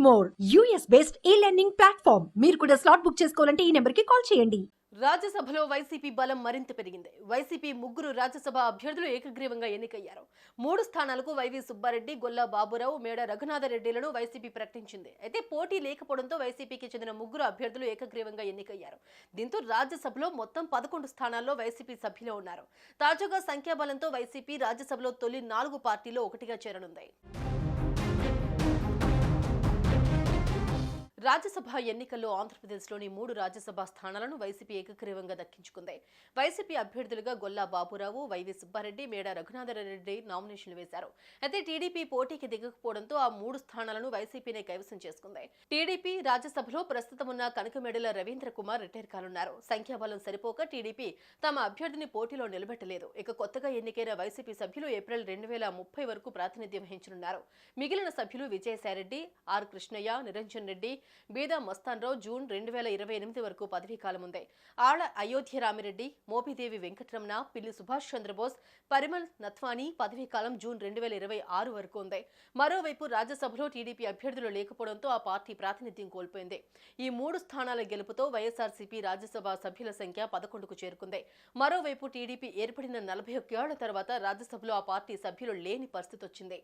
More US based e-learning platform. మీరు కూడా slot book చేసుకోవాలంటే ఈ నెంబర్కి కాల్ చేయండి. రాజ్యసభలో వైసీపీ బలం మరింత పెరిగింది. వైసీపీ ముగ్గురు రాజ్యసభ అభ్యర్థులు ఏకగ్రీవంగా ఎన్నికయ్యారు. 3 స్థానాలకు వైవి సుబ్బారెడ్డి, గొల్లా బాబురావు, మేడ రఘునాథరెడ్డిలను వైసీపీ ప్రకటించింది. అయితే పోటీ లేకపోవడంతో వైసీపీకి చెందిన ముగ్గురు అభ్యర్థులు ఏకగ్రీవంగా ఎన్నికయ్యారు. దీంతో రాజ్యసభలో మొత్తం 11 స్థానాల్లో వైసీపీ సభ్యులు ఉన్నారు. తాజాగా సంఖ్యాబలంతో వైసీపీ రాజ్యసభలో తొలి 4 పార్టీలో ఒకటిగా చేరనుంది. రాజ్యసభ ఎన్నికల్లో ఆంధ్రప్రదేశ్లోని 3 రాజ్యసభ స్థానాలను వైసీపీ ఏకగ్రీవంగా దక్కించుకుంది. వైసీపీ అభ్యర్థులుగా గొల్లా బాబురావు, వైవి సుబ్బారెడ్డి, మేడ రఘునాథరెడ్డి నామినేషన్లు వేశారు. అయితే టీడీపీ పోటీకి దిగకపోవడంతో ఆ 3 స్థానాలను వైసీపీనే కైవసం చేసుకుంది. టీడీపీ రాజ్యసభలో ప్రస్తుతం ఉన్న కనకమేడల రవీంద్ర కుమార్ రిటైర్ కానున్నారు. సంఖ్యాబలం సరిపోక టీడీపీ తమ అభ్యర్థిని పోటీలో నిలబెట్టలేదు. ఇక కొత్తగా ఎన్నికైన వైసీపీ సభ్యులు ఏప్రిల్ 2030 వరకు ప్రాతినిధ్యం వహించనున్నారు. మిగిలిన సభ్యులు విజయసాయిరెడ్డి, ఆర్ కృష్ణయ్య, నిరంజన్ రెడ్డి, బీదా మస్తాన్రావు జూన్ 2028 వరకు పదవీ కాలం ఉంది. ఆళ్ల అయోధ్య రామిరెడ్డి, మోపిదేవి వెంకటరమణ, పిల్లి సుభాష్ చంద్రబోస్, పరిమల్ నత్వానీ పదవీ కాలం జూన్ 2026 వరకు ఉంది. మరోవైపు రాజ్యసభలో టీడీపీ అభ్యర్థులు లేకపోవడంతో ఆ పార్టీ ప్రాతినిధ్యం కోల్పోయింది. ఈ 3 స్థానాల గెలుపుతో వైఎస్ఆర్సీపీ రాజ్యసభ సభ్యుల సంఖ్య 11కు చేరుకుంది. మరోవైపు టీడీపీ ఏర్పడిన 41 ఏళ్ల తర్వాత రాజ్యసభలో ఆ పార్టీ సభ్యులు లేని పరిస్థితి వచ్చింది.